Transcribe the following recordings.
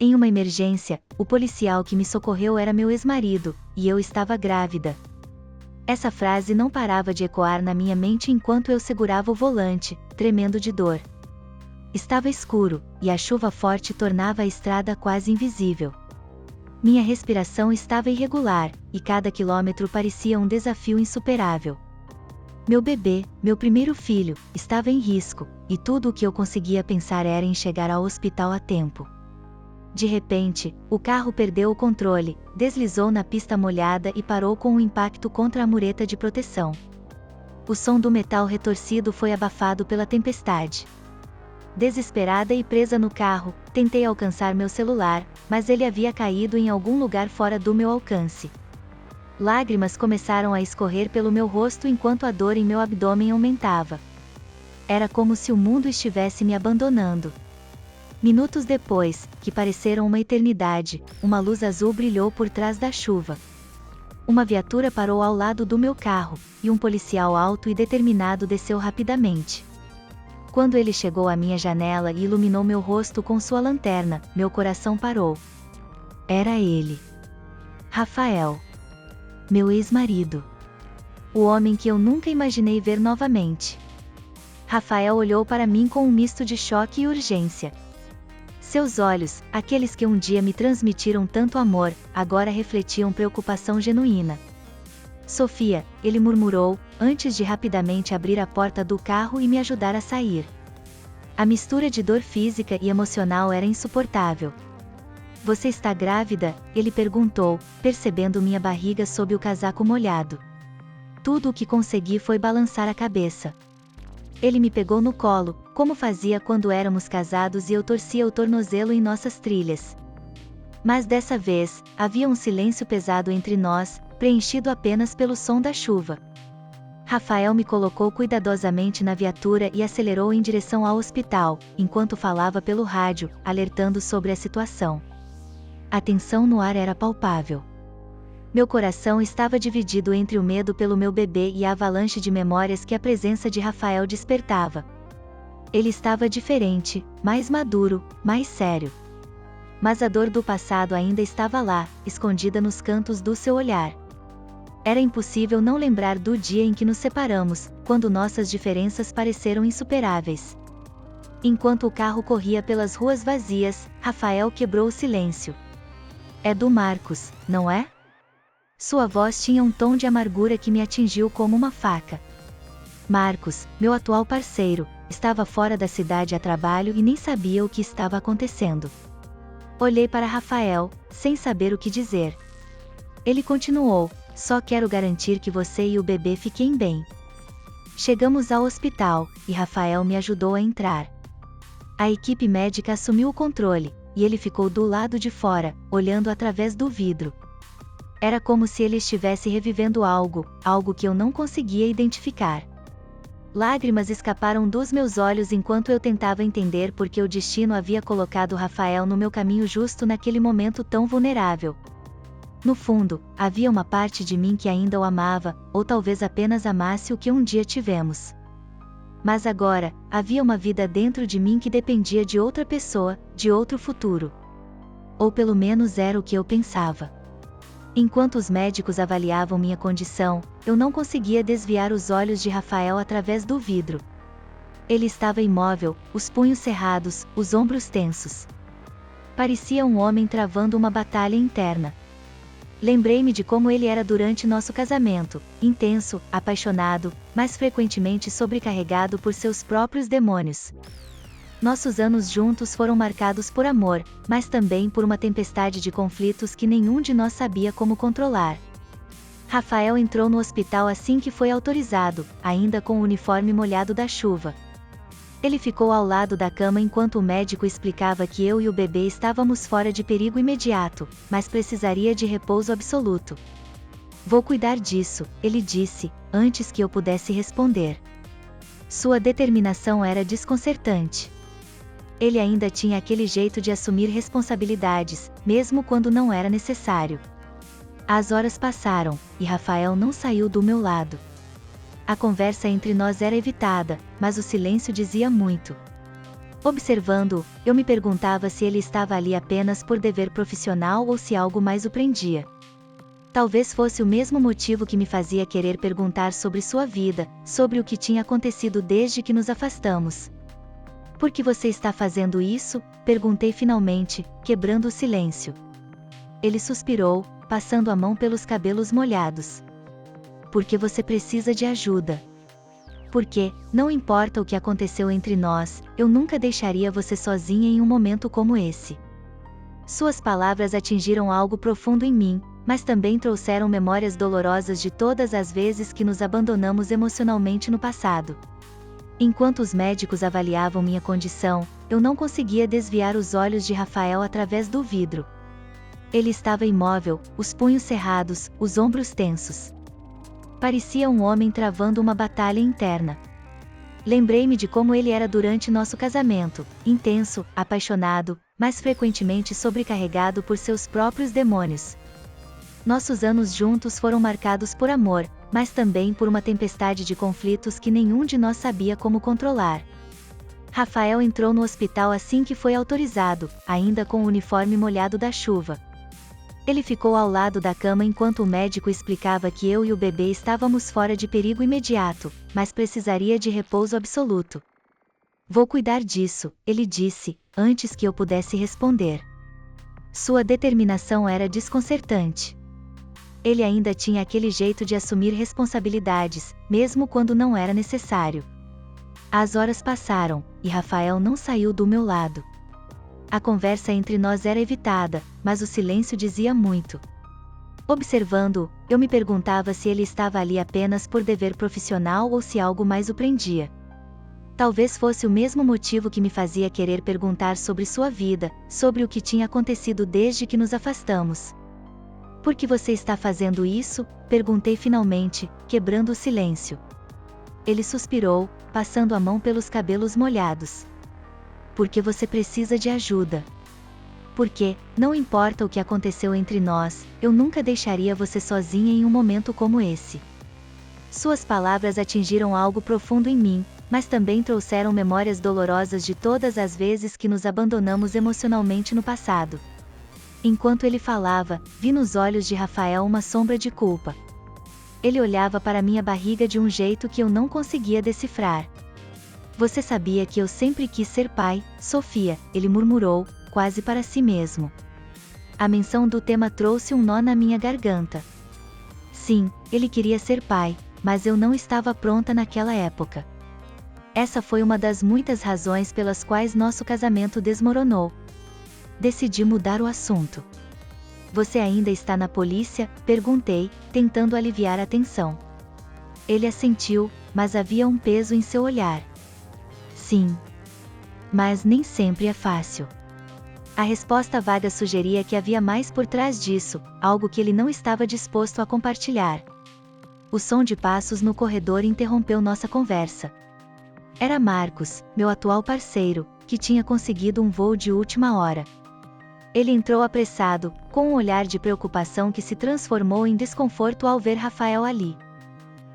Em uma emergência, o policial que me socorreu era meu ex-marido, e eu estava grávida. Essa frase não parava de ecoar na minha mente enquanto eu segurava o volante, tremendo de dor. Estava escuro, e a chuva forte tornava a estrada quase invisível. Minha respiração estava irregular, e cada quilômetro parecia um desafio insuperável. Meu bebê, meu primeiro filho, estava em risco, e tudo o que eu conseguia pensar era em chegar ao hospital a tempo. De repente, o carro perdeu o controle, deslizou na pista molhada e parou com um impacto contra a mureta de proteção. O som do metal retorcido foi abafado pela tempestade. Desesperada e presa no carro, tentei alcançar meu celular, mas ele havia caído em algum lugar fora do meu alcance. Lágrimas começaram a escorrer pelo meu rosto enquanto a dor em meu abdômen aumentava. Era como se o mundo estivesse me abandonando. Minutos depois, que pareceram uma eternidade, uma luz azul brilhou por trás da chuva. Uma viatura parou ao lado do meu carro, e um policial alto e determinado desceu rapidamente. Quando ele chegou à minha janela e iluminou meu rosto com sua lanterna, meu coração parou. Era ele. Rafael. Meu ex-marido. O homem que eu nunca imaginei ver novamente. Rafael olhou para mim com um misto de choque e urgência. Seus olhos, aqueles que um dia me transmitiram tanto amor, agora refletiam preocupação genuína. Sofia, ele murmurou, antes de rapidamente abrir a porta do carro e me ajudar a sair. A mistura de dor física e emocional era insuportável. Você está grávida? Ele perguntou, percebendo minha barriga sob o casaco molhado. Tudo o que consegui foi balançar a cabeça. Ele me pegou no colo, como fazia quando éramos casados e eu torcia o tornozelo em nossas trilhas. Mas dessa vez, havia um silêncio pesado entre nós, preenchido apenas pelo som da chuva. Rafael me colocou cuidadosamente na viatura e acelerou em direção ao hospital, enquanto falava pelo rádio, alertando sobre a situação. A tensão no ar era palpável. Meu coração estava dividido entre o medo pelo meu bebê e a avalanche de memórias que a presença de Rafael despertava. Ele estava diferente, mais maduro, mais sério. Mas a dor do passado ainda estava lá, escondida nos cantos do seu olhar. Era impossível não lembrar do dia em que nos separamos, quando nossas diferenças pareceram insuperáveis. Enquanto o carro corria pelas ruas vazias, Rafael quebrou o silêncio. É do Marcos, não é? Sua voz tinha um tom de amargura que me atingiu como uma faca. Marcos, meu atual parceiro, estava fora da cidade a trabalho e nem sabia o que estava acontecendo. Olhei para Rafael, sem saber o que dizer. Ele continuou, só quero garantir que você e o bebê fiquem bem. Chegamos ao hospital, e Rafael me ajudou a entrar. A equipe médica assumiu o controle, e ele ficou do lado de fora, olhando através do vidro. Era como se ele estivesse revivendo algo que eu não conseguia identificar. Lágrimas escaparam dos meus olhos enquanto eu tentava entender por que o destino havia colocado Rafael no meu caminho justo naquele momento tão vulnerável. No fundo, havia uma parte de mim que ainda o amava, ou talvez apenas amasse o que um dia tivemos. Mas agora, havia uma vida dentro de mim que dependia de outra pessoa, de outro futuro. Ou pelo menos era o que eu pensava. Enquanto os médicos avaliavam minha condição, eu não conseguia desviar os olhos de Rafael através do vidro. Ele estava imóvel, os punhos cerrados, os ombros tensos. Parecia um homem travando uma batalha interna. Lembrei-me de como ele era durante nosso casamento, intenso, apaixonado, mas frequentemente sobrecarregado por seus próprios demônios. Nossos anos juntos foram marcados por amor, mas também por uma tempestade de conflitos que nenhum de nós sabia como controlar. Rafael entrou no hospital assim que foi autorizado, ainda com o uniforme molhado da chuva. Ele ficou ao lado da cama enquanto o médico explicava que eu e o bebê estávamos fora de perigo imediato, mas precisaria de repouso absoluto. Vou cuidar disso, ele disse, antes que eu pudesse responder. Sua determinação era desconcertante. Ele ainda tinha aquele jeito de assumir responsabilidades, mesmo quando não era necessário. As horas passaram, e Rafael não saiu do meu lado. A conversa entre nós era evitada, mas o silêncio dizia muito. Observando-o, eu me perguntava se ele estava ali apenas por dever profissional ou se algo mais o prendia. Talvez fosse o mesmo motivo que me fazia querer perguntar sobre sua vida, sobre o que tinha acontecido desde que nos afastamos. Por que você está fazendo isso? Perguntei finalmente, quebrando o silêncio. Ele suspirou, passando a mão pelos cabelos molhados. Porque você precisa de ajuda. Porque, não importa o que aconteceu entre nós, eu nunca deixaria você sozinha em um momento como esse. Suas palavras atingiram algo profundo em mim, mas também trouxeram memórias dolorosas de todas as vezes que nos abandonamos emocionalmente no passado. Enquanto os médicos avaliavam minha condição, eu não conseguia desviar os olhos de Rafael através do vidro. Ele estava imóvel, os punhos cerrados, os ombros tensos. Parecia um homem travando uma batalha interna. Lembrei-me de como ele era durante nosso casamento, intenso, apaixonado, mas frequentemente sobrecarregado por seus próprios demônios. Nossos anos juntos foram marcados por amor, mas também por uma tempestade de conflitos que nenhum de nós sabia como controlar. Rafael entrou no hospital assim que foi autorizado, ainda com o uniforme molhado da chuva. Ele ficou ao lado da cama enquanto o médico explicava que eu e o bebê estávamos fora de perigo imediato, mas precisaria de repouso absoluto. Vou cuidar disso, ele disse, antes que eu pudesse responder. Sua determinação era desconcertante. Ele ainda tinha aquele jeito de assumir responsabilidades, mesmo quando não era necessário. As horas passaram, e Rafael não saiu do meu lado. A conversa entre nós era evitada, mas o silêncio dizia muito. Observando-o, eu me perguntava se ele estava ali apenas por dever profissional ou se algo mais o prendia. Talvez fosse o mesmo motivo que me fazia querer perguntar sobre sua vida, sobre o que tinha acontecido desde que nos afastamos. Por que você está fazendo isso? Perguntei finalmente, quebrando o silêncio. Ele suspirou, passando a mão pelos cabelos molhados. Porque você precisa de ajuda. Porque, não importa o que aconteceu entre nós, eu nunca deixaria você sozinha em um momento como esse. Suas palavras atingiram algo profundo em mim, mas também trouxeram memórias dolorosas de todas as vezes que nos abandonamos emocionalmente no passado. Enquanto ele falava, vi nos olhos de Rafael uma sombra de culpa. Ele olhava para minha barriga de um jeito que eu não conseguia decifrar. Você sabia que eu sempre quis ser pai, Sofia, ele murmurou, quase para si mesmo. A menção do tema trouxe um nó na minha garganta. Sim, ele queria ser pai, mas eu não estava pronta naquela época. Essa foi uma das muitas razões pelas quais nosso casamento desmoronou. Decidi mudar o assunto. Você ainda está na polícia? Perguntei, tentando aliviar a tensão. Ele assentiu, mas havia um peso em seu olhar. Sim. Mas nem sempre é fácil. A resposta vaga sugeria que havia mais por trás disso, algo que ele não estava disposto a compartilhar. O som de passos no corredor interrompeu nossa conversa. Era Marcos, meu atual parceiro, que tinha conseguido um voo de última hora. Ele entrou apressado, com um olhar de preocupação que se transformou em desconforto ao ver Rafael ali.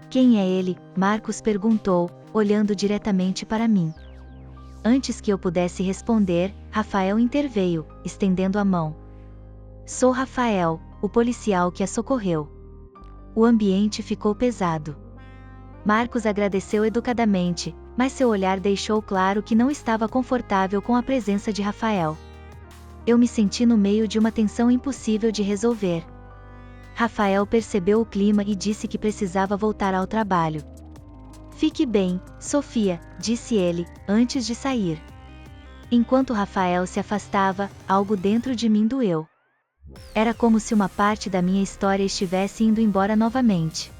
Quem é ele? Marcos perguntou, olhando diretamente para mim. Antes que eu pudesse responder, Rafael interveio, estendendo a mão. Sou Rafael, o policial que a socorreu. O ambiente ficou pesado. Marcos agradeceu educadamente, mas seu olhar deixou claro que não estava confortável com a presença de Rafael. Eu me senti no meio de uma tensão impossível de resolver. Rafael percebeu o clima e disse que precisava voltar ao trabalho. Fique bem, Sofia, disse ele, antes de sair. Enquanto Rafael se afastava, algo dentro de mim doeu. Era como se uma parte da minha história estivesse indo embora novamente.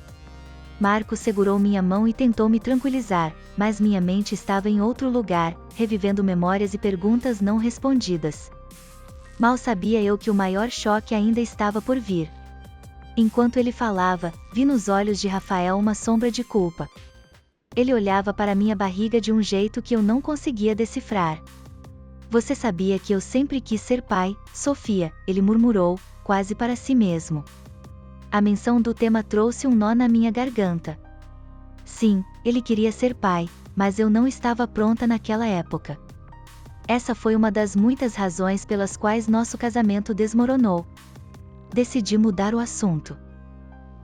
Marcos segurou minha mão e tentou me tranquilizar, mas minha mente estava em outro lugar, revivendo memórias e perguntas não respondidas. Mal sabia eu que o maior choque ainda estava por vir. Enquanto ele falava, vi nos olhos de Rafael uma sombra de culpa. Ele olhava para minha barriga de um jeito que eu não conseguia decifrar. Você sabia que eu sempre quis ser pai, Sofia, ele murmurou, quase para si mesmo. A menção do tema trouxe um nó na minha garganta. Sim, ele queria ser pai, mas eu não estava pronta naquela época. Essa foi uma das muitas razões pelas quais nosso casamento desmoronou. Decidi mudar o assunto.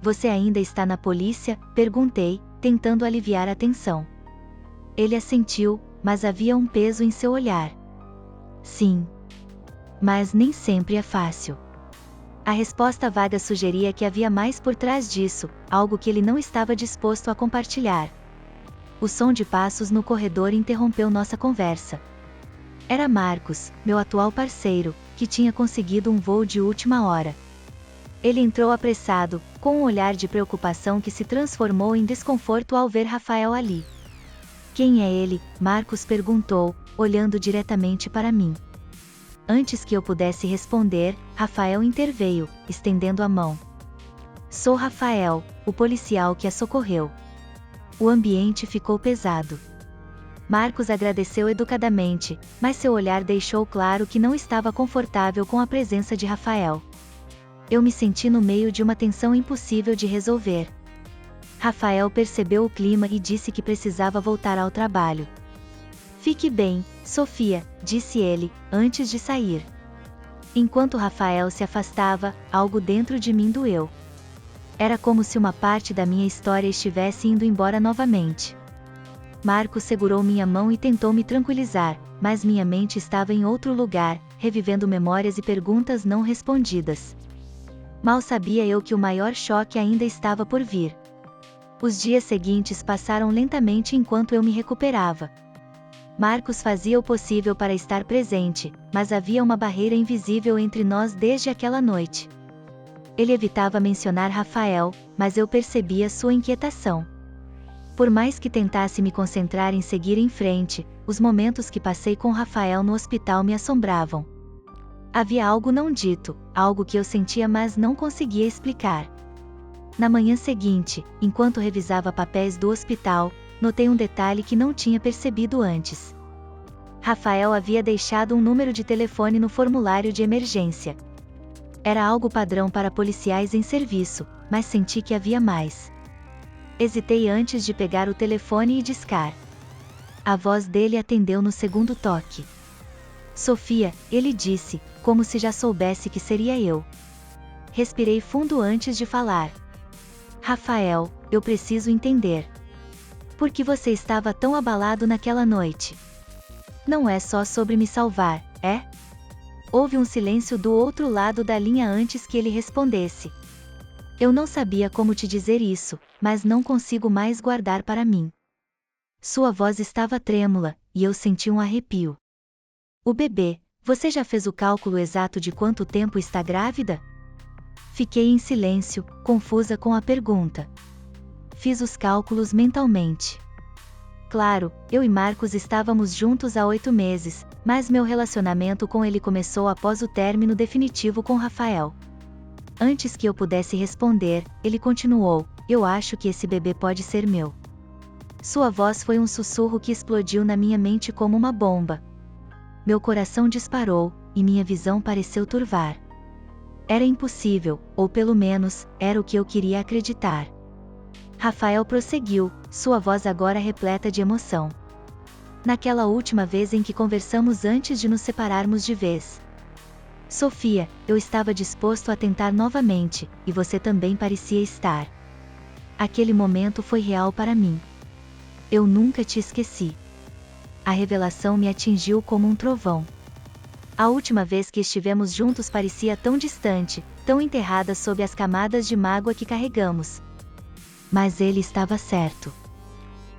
Você ainda está na polícia? Perguntei, tentando aliviar a tensão. Ele assentiu, mas havia um peso em seu olhar. Sim. Mas nem sempre é fácil. A resposta vaga sugeria que havia mais por trás disso, algo que ele não estava disposto a compartilhar. O som de passos no corredor interrompeu nossa conversa. Era Marcos, meu atual parceiro, que tinha conseguido um voo de última hora. Ele entrou apressado, com um olhar de preocupação que se transformou em desconforto ao ver Rafael ali. Quem é ele? Marcos perguntou, olhando diretamente para mim. Antes que eu pudesse responder, Rafael interveio, estendendo a mão. Sou Rafael, o policial que a socorreu. O ambiente ficou pesado. Marcos agradeceu educadamente, mas seu olhar deixou claro que não estava confortável com a presença de Rafael. Eu me senti no meio de uma tensão impossível de resolver. Rafael percebeu o clima e disse que precisava voltar ao trabalho. Fique bem, Sofia, disse ele, antes de sair. Enquanto Rafael se afastava, algo dentro de mim doeu. Era como se uma parte da minha história estivesse indo embora novamente. Marcos segurou minha mão e tentou me tranquilizar, mas minha mente estava em outro lugar, revivendo memórias e perguntas não respondidas. Mal sabia eu que o maior choque ainda estava por vir. Os dias seguintes passaram lentamente enquanto eu me recuperava. Marcos fazia o possível para estar presente, mas havia uma barreira invisível entre nós desde aquela noite. Ele evitava mencionar Rafael, mas eu percebia sua inquietação. Por mais que tentasse me concentrar em seguir em frente, os momentos que passei com Rafael no hospital me assombravam. Havia algo não dito, algo que eu sentia mas não conseguia explicar. Na manhã seguinte, enquanto revisava papéis do hospital, notei um detalhe que não tinha percebido antes. Rafael havia deixado um número de telefone no formulário de emergência. Era algo padrão para policiais em serviço, mas senti que havia mais. Hesitei antes de pegar o telefone e discar. A voz dele atendeu no segundo toque. Sofia, ele disse, como se já soubesse que seria eu. Respirei fundo antes de falar. Rafael, eu preciso entender. Por que você estava tão abalado naquela noite? Não é só sobre me salvar, é? Houve um silêncio do outro lado da linha antes que ele respondesse. Eu não sabia como te dizer isso, mas não consigo mais guardar para mim. Sua voz estava trêmula, e eu senti um arrepio. O bebê, você já fez o cálculo exato de quanto tempo está grávida? Fiquei em silêncio, confusa com a pergunta. Fiz os cálculos mentalmente. Claro, eu e Marcos estávamos juntos há 8 meses, mas meu relacionamento com ele começou após o término definitivo com Rafael. Antes que eu pudesse responder, ele continuou, eu acho que esse bebê pode ser meu. Sua voz foi um sussurro que explodiu na minha mente como uma bomba. Meu coração disparou, e minha visão pareceu turvar. Era impossível, ou pelo menos, era o que eu queria acreditar. Rafael prosseguiu, sua voz agora repleta de emoção. Naquela última vez em que conversamos antes de nos separarmos de vez. Sofia, eu estava disposto a tentar novamente, e você também parecia estar. Aquele momento foi real para mim. Eu nunca te esqueci. A revelação me atingiu como um trovão. A última vez que estivemos juntos parecia tão distante, tão enterrada sob as camadas de mágoa que carregamos. Mas ele estava certo.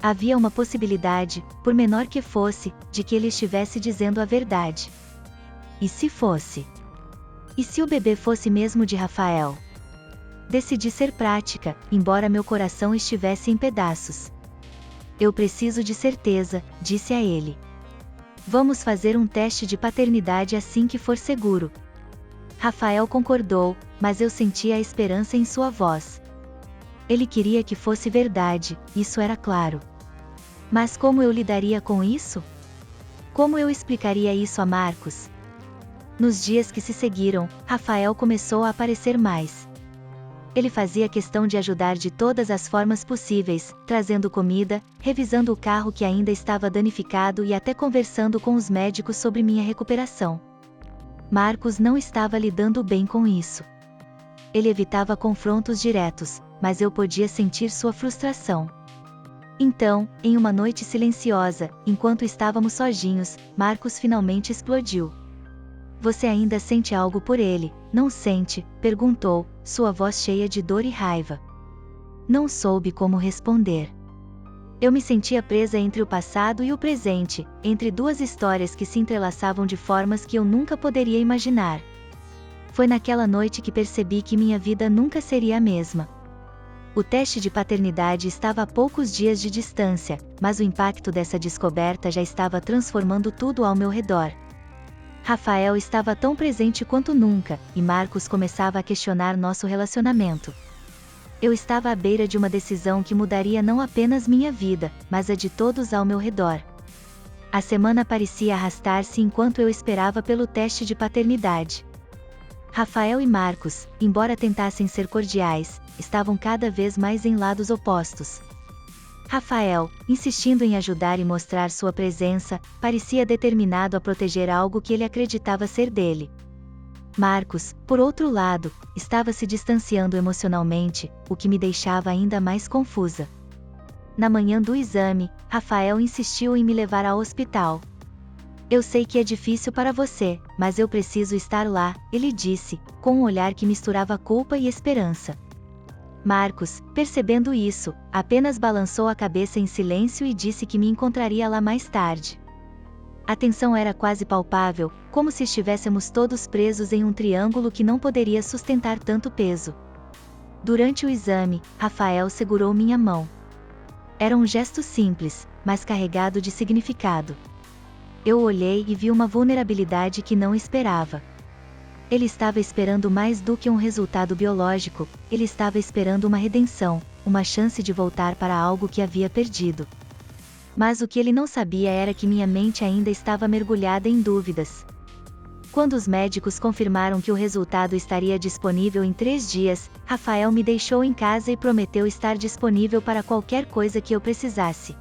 Havia uma possibilidade, por menor que fosse, de que ele estivesse dizendo a verdade. E se fosse? E se o bebê fosse mesmo de Rafael? Decidi ser prática, embora meu coração estivesse em pedaços. Eu preciso de certeza, disse a ele. Vamos fazer um teste de paternidade assim que for seguro. Rafael concordou, mas eu sentia a esperança em sua voz. Ele queria que fosse verdade, isso era claro. Mas como eu lidaria com isso? Como eu explicaria isso a Marcos? Nos dias que se seguiram, Rafael começou a aparecer mais. Ele fazia questão de ajudar de todas as formas possíveis, trazendo comida, revisando o carro que ainda estava danificado e até conversando com os médicos sobre minha recuperação. Marcos não estava lidando bem com isso. Ele evitava confrontos diretos, mas eu podia sentir sua frustração. Então, em uma noite silenciosa, enquanto estávamos sozinhos, Marcos finalmente explodiu. Você ainda sente algo por ele, não sente? Perguntou, sua voz cheia de dor e raiva. Não soube como responder. Eu me sentia presa entre o passado e o presente, entre duas histórias que se entrelaçavam de formas que eu nunca poderia imaginar. Foi naquela noite que percebi que minha vida nunca seria a mesma. O teste de paternidade estava a poucos dias de distância, mas o impacto dessa descoberta já estava transformando tudo ao meu redor. Rafael estava tão presente quanto nunca, e Marcos começava a questionar nosso relacionamento. Eu estava à beira de uma decisão que mudaria não apenas minha vida, mas a de todos ao meu redor. A semana parecia arrastar-se enquanto eu esperava pelo teste de paternidade. Rafael e Marcos, embora tentassem ser cordiais, estavam cada vez mais em lados opostos. Rafael, insistindo em ajudar e mostrar sua presença, parecia determinado a proteger algo que ele acreditava ser dele. Marcos, por outro lado, estava se distanciando emocionalmente, o que me deixava ainda mais confusa. Na manhã do exame, Rafael insistiu em me levar ao hospital. Eu sei que é difícil para você, mas eu preciso estar lá, ele disse, com um olhar que misturava culpa e esperança. Marcos, percebendo isso, apenas balançou a cabeça em silêncio e disse que me encontraria lá mais tarde. A tensão era quase palpável, como se estivéssemos todos presos em um triângulo que não poderia sustentar tanto peso. Durante o exame, Rafael segurou minha mão. Era um gesto simples, mas carregado de significado. Eu olhei e vi uma vulnerabilidade que não esperava. Ele estava esperando mais do que um resultado biológico, ele estava esperando uma redenção, uma chance de voltar para algo que havia perdido. Mas o que ele não sabia era que minha mente ainda estava mergulhada em dúvidas. Quando os médicos confirmaram que o resultado estaria disponível em 3 dias, Rafael me deixou em casa e prometeu estar disponível para qualquer coisa que eu precisasse.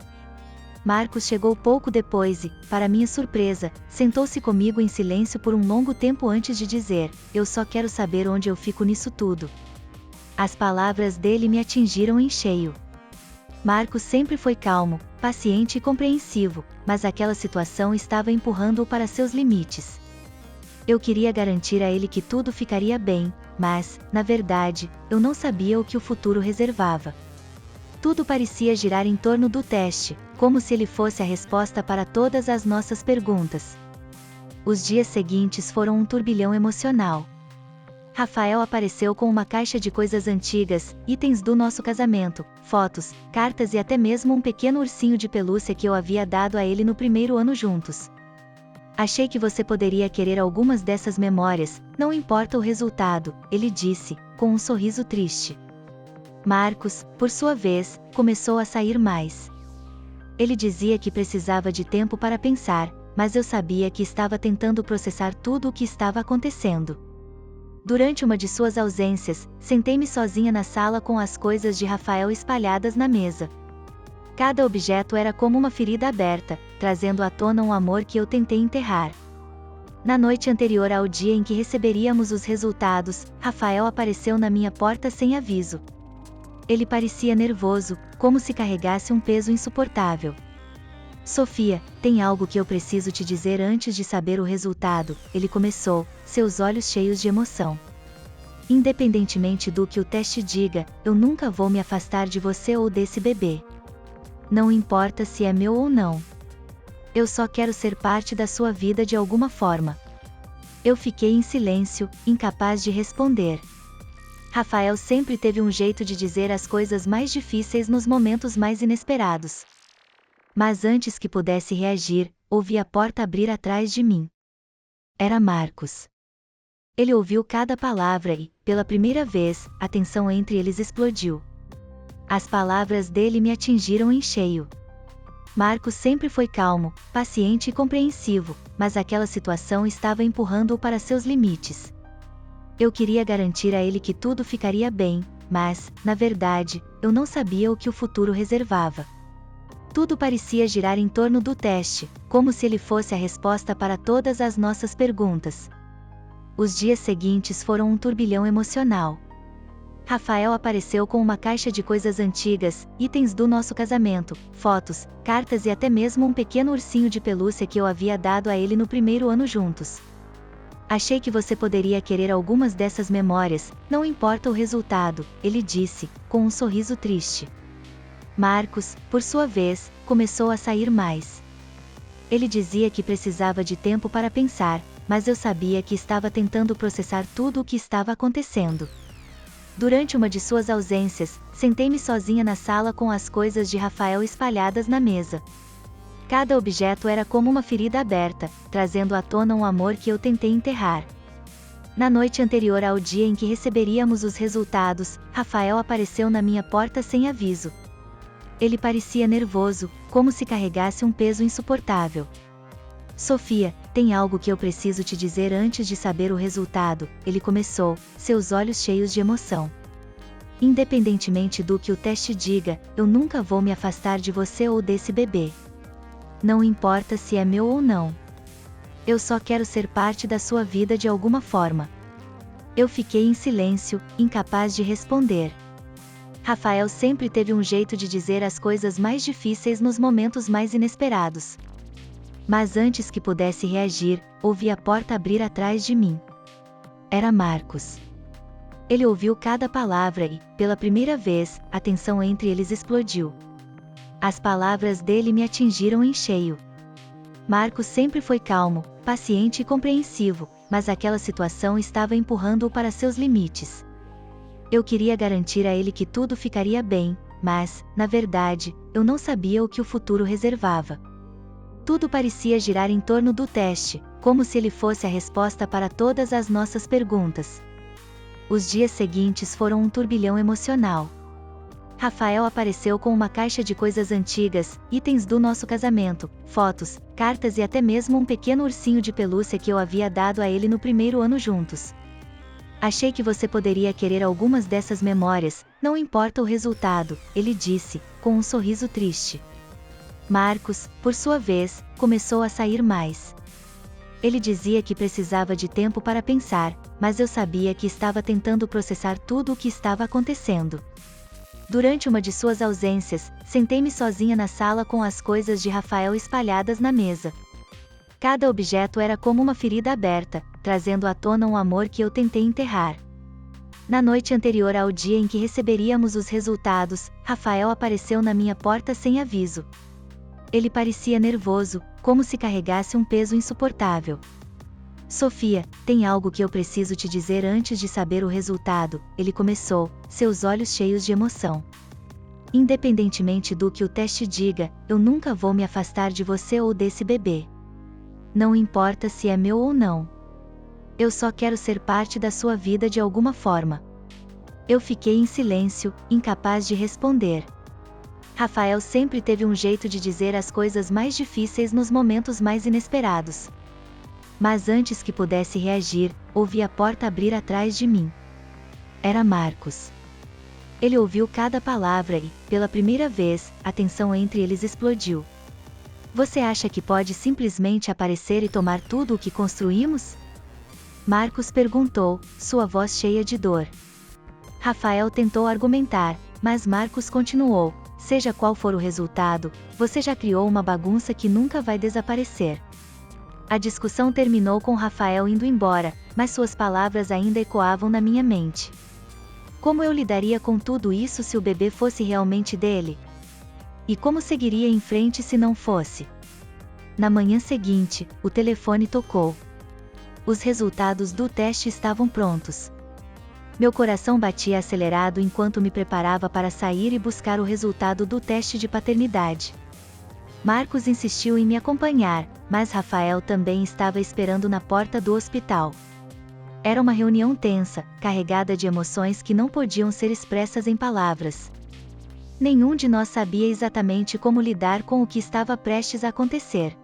Marcos chegou pouco depois e, para minha surpresa, sentou-se comigo em silêncio por um longo tempo antes de dizer: eu só quero saber onde eu fico nisso tudo. As palavras dele me atingiram em cheio. Marcos sempre foi calmo, paciente e compreensivo, mas aquela situação estava empurrando-o para seus limites. Eu queria garantir a ele que tudo ficaria bem, mas, na verdade, eu não sabia o que o futuro reservava. Tudo parecia girar em torno do teste, como se ele fosse a resposta para todas as nossas perguntas. Os dias seguintes foram um turbilhão emocional. Rafael apareceu com uma caixa de coisas antigas, itens do nosso casamento, fotos, cartas e até mesmo um pequeno ursinho de pelúcia que eu havia dado a ele no primeiro ano juntos. Achei que você poderia querer algumas dessas memórias, não importa o resultado, ele disse, com um sorriso triste. Marcos, por sua vez, começou a sair mais. Ele dizia que precisava de tempo para pensar, mas eu sabia que estava tentando processar tudo o que estava acontecendo. Durante uma de suas ausências, sentei-me sozinha na sala com as coisas de Rafael espalhadas na mesa. Cada objeto era como uma ferida aberta, trazendo à tona um amor que eu tentei enterrar. Na noite anterior ao dia em que receberíamos os resultados, Rafael apareceu na minha porta sem aviso. Ele parecia nervoso, como se carregasse um peso insuportável. Sofia, tem algo que eu preciso te dizer antes de saber o resultado, ele começou, seus olhos cheios de emoção. Independentemente do que o teste diga, eu nunca vou me afastar de você ou desse bebê. Não importa se é meu ou não. Eu só quero ser parte da sua vida de alguma forma. Eu fiquei em silêncio, incapaz de responder. Rafael sempre teve um jeito de dizer as coisas mais difíceis nos momentos mais inesperados. Mas antes que pudesse reagir, ouvi a porta abrir atrás de mim. Era Marcos. Ele ouviu cada palavra e, pela primeira vez, a tensão entre eles explodiu. As palavras dele me atingiram em cheio. Marcos sempre foi calmo, paciente e compreensivo, mas aquela situação estava empurrando-o para seus limites. Eu queria garantir a ele que tudo ficaria bem, mas, na verdade, eu não sabia o que o futuro reservava. Tudo parecia girar em torno do teste, como se ele fosse a resposta para todas as nossas perguntas. Os dias seguintes foram um turbilhão emocional. Rafael apareceu com uma caixa de coisas antigas, itens do nosso casamento, fotos, cartas e até mesmo um pequeno ursinho de pelúcia que eu havia dado a ele no primeiro ano juntos. Achei que você poderia querer algumas dessas memórias, não importa o resultado, ele disse, com um sorriso triste. Marcos, por sua vez, começou a sair mais. Ele dizia que precisava de tempo para pensar, mas eu sabia que estava tentando processar tudo o que estava acontecendo. Durante uma de suas ausências, sentei-me sozinha na sala com as coisas de Rafael espalhadas na mesa. Cada objeto era como uma ferida aberta, trazendo à tona um amor que eu tentei enterrar. Na noite anterior ao dia em que receberíamos os resultados, Rafael apareceu na minha porta sem aviso. Ele parecia nervoso, como se carregasse um peso insuportável. Sofia, tem algo que eu preciso te dizer antes de saber o resultado, ele começou, seus olhos cheios de emoção. Independentemente do que o teste diga, eu nunca vou me afastar de você ou desse bebê. Não importa se é meu ou não. Eu só quero ser parte da sua vida de alguma forma. Eu fiquei em silêncio, incapaz de responder. Rafael sempre teve um jeito de dizer as coisas mais difíceis nos momentos mais inesperados. Mas antes que pudesse reagir, ouvi a porta abrir atrás de mim. Era Marcos. Ele ouviu cada palavra e, pela primeira vez, a tensão entre eles explodiu. As palavras dele me atingiram em cheio. Marcos sempre foi calmo, paciente e compreensivo, mas aquela situação estava empurrando-o para seus limites. Eu queria garantir a ele que tudo ficaria bem, mas, na verdade, eu não sabia o que o futuro reservava. Tudo parecia girar em torno do teste, como se ele fosse a resposta para todas as nossas perguntas. Os dias seguintes foram um turbilhão emocional. Rafael apareceu com uma caixa de coisas antigas, itens do nosso casamento, fotos, cartas e até mesmo um pequeno ursinho de pelúcia que eu havia dado a ele no primeiro ano juntos. Achei que você poderia querer algumas dessas memórias, não importa o resultado, ele disse, com um sorriso triste. Marcos, por sua vez, começou a sair mais. Ele dizia que precisava de tempo para pensar, mas eu sabia que estava tentando processar tudo o que estava acontecendo. Durante uma de suas ausências, sentei-me sozinha na sala com as coisas de Rafael espalhadas na mesa. Cada objeto era como uma ferida aberta, trazendo à tona um amor que eu tentei enterrar. Na noite anterior ao dia em que receberíamos os resultados, Rafael apareceu na minha porta sem aviso. Ele parecia nervoso, como se carregasse um peso insuportável. Sofia, tem algo que eu preciso te dizer antes de saber o resultado, ele começou, seus olhos cheios de emoção. Independentemente do que o teste diga, eu nunca vou me afastar de você ou desse bebê. Não importa se é meu ou não. Eu só quero ser parte da sua vida de alguma forma. Eu fiquei em silêncio, incapaz de responder. Rafael sempre teve um jeito de dizer as coisas mais difíceis nos momentos mais inesperados. Mas antes que pudesse reagir, ouvi a porta abrir atrás de mim. Era Marcos. Ele ouviu cada palavra e, pela primeira vez, a tensão entre eles explodiu. Você acha que pode simplesmente aparecer e tomar tudo o que construímos? Marcos perguntou, sua voz cheia de dor. Rafael tentou argumentar, mas Marcos continuou, seja qual for o resultado, você já criou uma bagunça que nunca vai desaparecer. A discussão terminou com Rafael indo embora, mas suas palavras ainda ecoavam na minha mente. Como eu lidaria com tudo isso se o bebê fosse realmente dele? E como seguiria em frente se não fosse? Na manhã seguinte, o telefone tocou. Os resultados do teste estavam prontos. Meu coração batia acelerado enquanto me preparava para sair e buscar o resultado do teste de paternidade. Marcos insistiu em me acompanhar, mas Rafael também estava esperando na porta do hospital. Era uma reunião tensa, carregada de emoções que não podiam ser expressas em palavras. Nenhum de nós sabia exatamente como lidar com o que estava prestes a acontecer.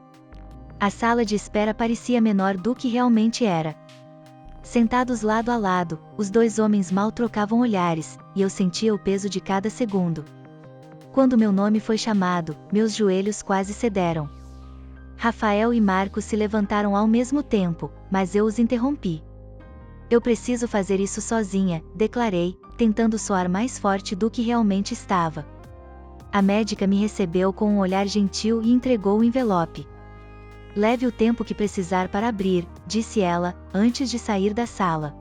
A sala de espera parecia menor do que realmente era. Sentados lado a lado, os dois homens mal trocavam olhares, e eu sentia o peso de cada segundo. Quando meu nome foi chamado, meus joelhos quase cederam. Rafael e Marcos se levantaram ao mesmo tempo, mas eu os interrompi. Eu preciso fazer isso sozinha, declarei, tentando soar mais forte do que realmente estava. A médica me recebeu com um olhar gentil e entregou o envelope. Leve o tempo que precisar para abrir, disse ela, antes de sair da sala.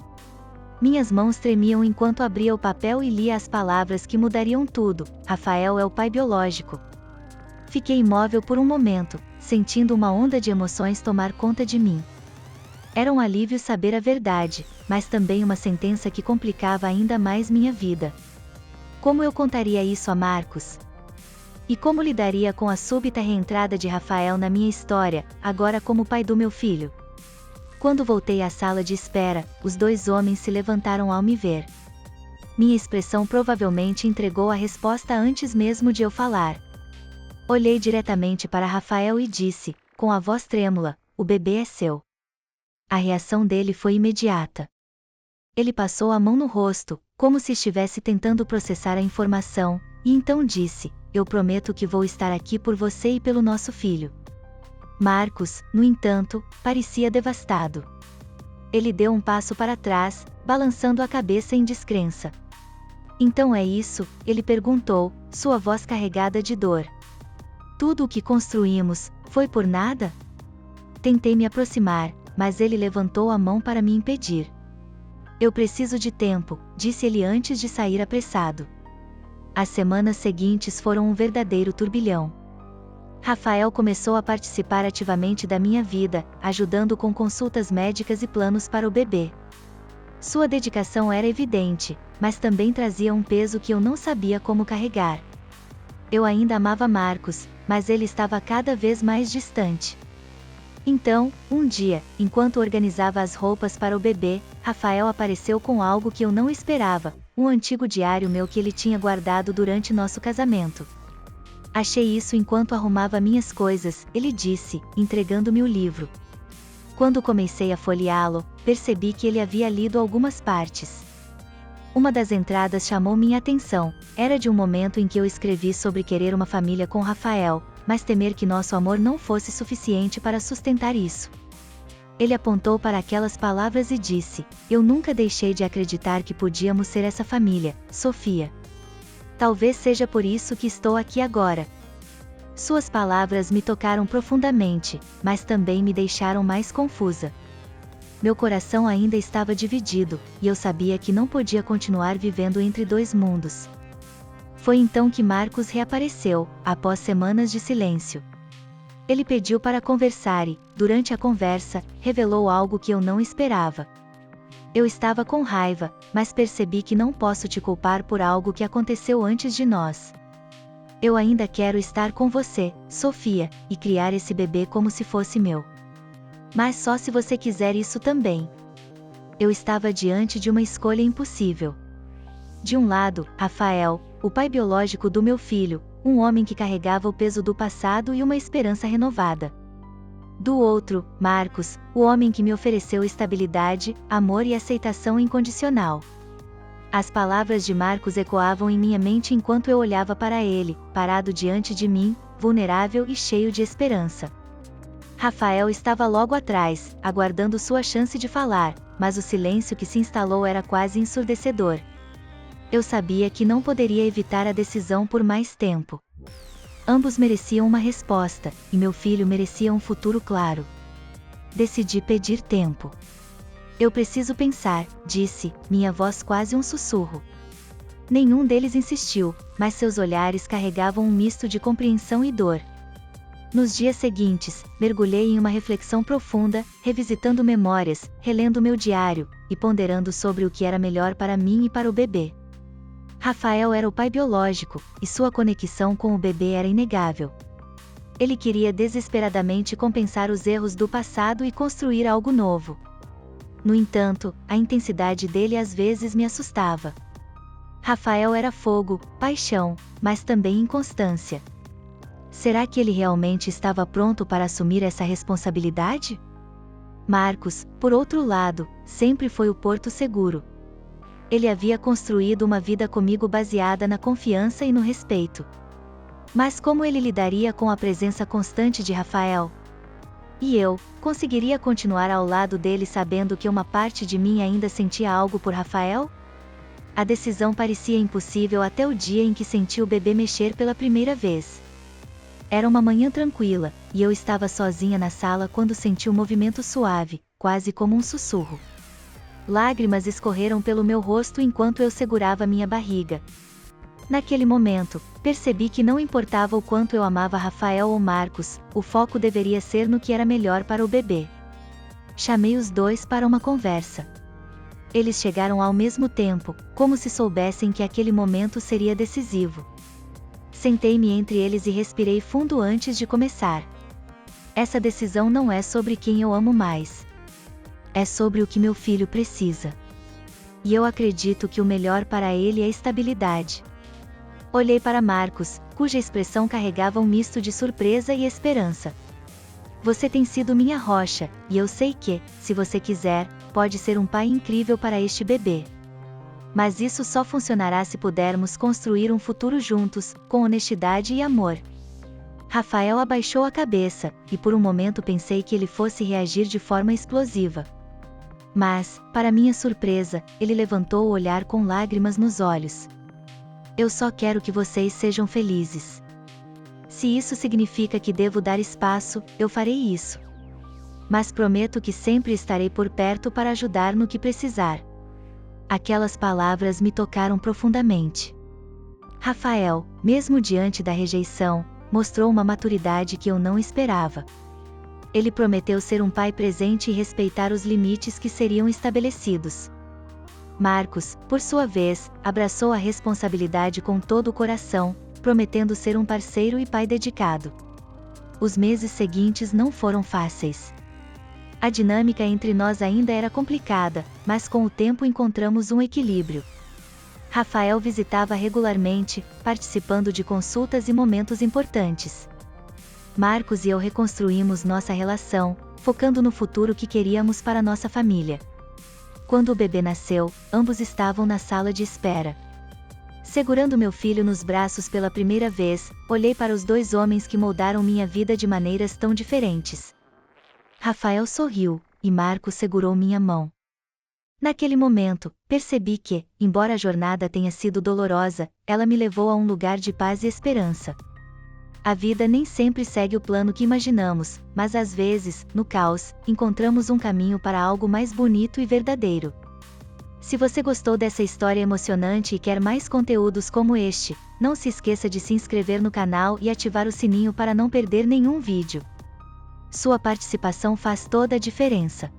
Minhas mãos tremiam enquanto abria o papel e lia as palavras que mudariam tudo. Rafael é o pai biológico. Fiquei imóvel por um momento, sentindo uma onda de emoções tomar conta de mim. Era um alívio saber a verdade, mas também uma sentença que complicava ainda mais minha vida. Como eu contaria isso a Marcos? E como lidaria com a súbita reentrada de Rafael na minha história, agora como pai do meu filho? Quando voltei à sala de espera, os dois homens se levantaram ao me ver. Minha expressão provavelmente entregou a resposta antes mesmo de eu falar. Olhei diretamente para Rafael e disse, com a voz trêmula, o bebê é seu. A reação dele foi imediata. Ele passou a mão no rosto, como se estivesse tentando processar a informação, e então disse, eu prometo que vou estar aqui por você e pelo nosso filho. Marcos, no entanto, parecia devastado. Ele deu um passo para trás, balançando a cabeça em descrença. Então é isso? Ele perguntou, sua voz carregada de dor. Tudo o que construímos, foi por nada? Tentei me aproximar, mas ele levantou a mão para me impedir. Eu preciso de tempo, disse ele antes de sair apressado. As semanas seguintes foram um verdadeiro turbilhão. Rafael começou a participar ativamente da minha vida, ajudando com consultas médicas e planos para o bebê. Sua dedicação era evidente, mas também trazia um peso que eu não sabia como carregar. Eu ainda amava Marcos, mas ele estava cada vez mais distante. Então, um dia, enquanto organizava as roupas para o bebê, Rafael apareceu com algo que eu não esperava, um antigo diário meu que ele tinha guardado durante nosso casamento. Achei isso enquanto arrumava minhas coisas, ele disse, entregando-me o livro. Quando comecei a folheá-lo, percebi que ele havia lido algumas partes. Uma das entradas chamou minha atenção, era de um momento em que eu escrevi sobre querer uma família com Rafael, mas temer que nosso amor não fosse suficiente para sustentar isso. Ele apontou para aquelas palavras e disse, eu nunca deixei de acreditar que podíamos ser essa família, Sofia. Talvez seja por isso que estou aqui agora. Suas palavras me tocaram profundamente, mas também me deixaram mais confusa. Meu coração ainda estava dividido, e eu sabia que não podia continuar vivendo entre dois mundos. Foi então que Marcos reapareceu, após semanas de silêncio. Ele pediu para conversar e, durante a conversa, revelou algo que eu não esperava. Eu estava com raiva, mas percebi que não posso te culpar por algo que aconteceu antes de nós. Eu ainda quero estar com você, Sofia, e criar esse bebê como se fosse meu. Mas só se você quiser isso também. Eu estava diante de uma escolha impossível. De um lado, Rafael, o pai biológico do meu filho, um homem que carregava o peso do passado e uma esperança renovada. Do outro, Marcos, o homem que me ofereceu estabilidade, amor e aceitação incondicional. As palavras de Marcos ecoavam em minha mente enquanto eu olhava para ele, parado diante de mim, vulnerável e cheio de esperança. Rafael estava logo atrás, aguardando sua chance de falar, mas o silêncio que se instalou era quase ensurdecedor. Eu sabia que não poderia evitar a decisão por mais tempo. Ambos mereciam uma resposta, e meu filho merecia um futuro claro. Decidi pedir tempo. Eu preciso pensar, disse, minha voz quase um sussurro. Nenhum deles insistiu, mas seus olhares carregavam um misto de compreensão e dor. Nos dias seguintes, mergulhei em uma reflexão profunda, revisitando memórias, relendo meu diário, e ponderando sobre o que era melhor para mim e para o bebê. Rafael era o pai biológico, e sua conexão com o bebê era inegável. Ele queria desesperadamente compensar os erros do passado e construir algo novo. No entanto, a intensidade dele às vezes me assustava. Rafael era fogo, paixão, mas também inconstância. Será que ele realmente estava pronto para assumir essa responsabilidade? Marcos, por outro lado, sempre foi o porto seguro. Ele havia construído uma vida comigo baseada na confiança e no respeito. Mas como ele lidaria com a presença constante de Rafael? E eu, conseguiria continuar ao lado dele sabendo que uma parte de mim ainda sentia algo por Rafael? A decisão parecia impossível até o dia em que senti o bebê mexer pela primeira vez. Era uma manhã tranquila, e eu estava sozinha na sala quando senti um movimento suave, quase como um sussurro. Lágrimas escorreram pelo meu rosto enquanto eu segurava minha barriga. Naquele momento, percebi que não importava o quanto eu amava Rafael ou Marcos, o foco deveria ser no que era melhor para o bebê. Chamei os dois para uma conversa. Eles chegaram ao mesmo tempo, como se soubessem que aquele momento seria decisivo. Sentei-me entre eles e respirei fundo antes de começar. Essa decisão não é sobre quem eu amo mais. É sobre o que meu filho precisa. E eu acredito que o melhor para ele é estabilidade. Olhei para Marcos, cuja expressão carregava um misto de surpresa e esperança. Você tem sido minha rocha, e eu sei que, se você quiser, pode ser um pai incrível para este bebê. Mas isso só funcionará se pudermos construir um futuro juntos, com honestidade e amor. Rafael abaixou a cabeça, e por um momento pensei que ele fosse reagir de forma explosiva. Mas, para minha surpresa, ele levantou o olhar com lágrimas nos olhos. Eu só quero que vocês sejam felizes. Se isso significa que devo dar espaço, eu farei isso. Mas prometo que sempre estarei por perto para ajudar no que precisar. Aquelas palavras me tocaram profundamente. Rafael, mesmo diante da rejeição, mostrou uma maturidade que eu não esperava. Ele prometeu ser um pai presente e respeitar os limites que seriam estabelecidos. Marcos, por sua vez, abraçou a responsabilidade com todo o coração, prometendo ser um parceiro e pai dedicado. Os meses seguintes não foram fáceis. A dinâmica entre nós ainda era complicada, mas com o tempo encontramos um equilíbrio. Rafael visitava regularmente, participando de consultas e momentos importantes. Marcos e eu reconstruímos nossa relação, focando no futuro que queríamos para nossa família. Quando o bebê nasceu, ambos estavam na sala de espera. Segurando meu filho nos braços pela primeira vez, olhei para os dois homens que moldaram minha vida de maneiras tão diferentes. Rafael sorriu, e Marcos segurou minha mão. Naquele momento, percebi que, embora a jornada tenha sido dolorosa, ela me levou a um lugar de paz e esperança. A vida nem sempre segue o plano que imaginamos, mas às vezes, no caos, encontramos um caminho para algo mais bonito e verdadeiro. Se você gostou dessa história emocionante e quer mais conteúdos como este, não se esqueça de se inscrever no canal e ativar o sininho para não perder nenhum vídeo. Sua participação faz toda a diferença.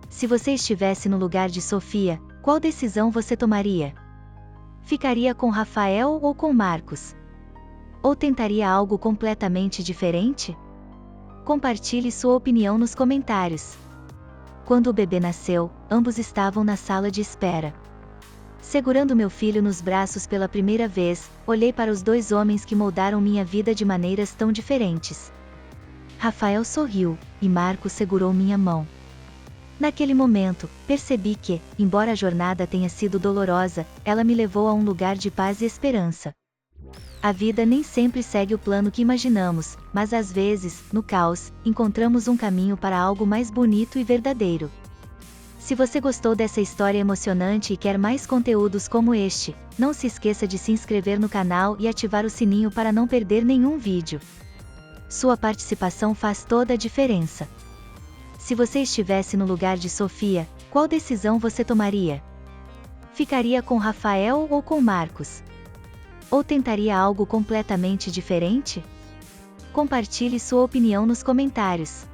Se você estivesse no lugar de Sofia, qual decisão você tomaria? Ficaria com Rafael ou com Marcos? Ou tentaria algo completamente diferente? Compartilhe sua opinião nos comentários. Quando o bebê nasceu, ambos estavam na sala de espera. Segurando meu filho nos braços pela primeira vez, olhei para os dois homens que moldaram minha vida de maneiras tão diferentes. Rafael sorriu, e Marcos segurou minha mão. Naquele momento, percebi que, embora a jornada tenha sido dolorosa, ela me levou a um lugar de paz e esperança. A vida nem sempre segue o plano que imaginamos, mas às vezes, no caos, encontramos um caminho para algo mais bonito e verdadeiro. Se você gostou dessa história emocionante e quer mais conteúdos como este, não se esqueça de se inscrever no canal e ativar o sininho para não perder nenhum vídeo. Sua participação faz toda a diferença. Se você estivesse no lugar de Sofia, qual decisão você tomaria? Ficaria com Rafael ou com Marcos? Ou tentaria algo completamente diferente? Compartilhe sua opinião nos comentários.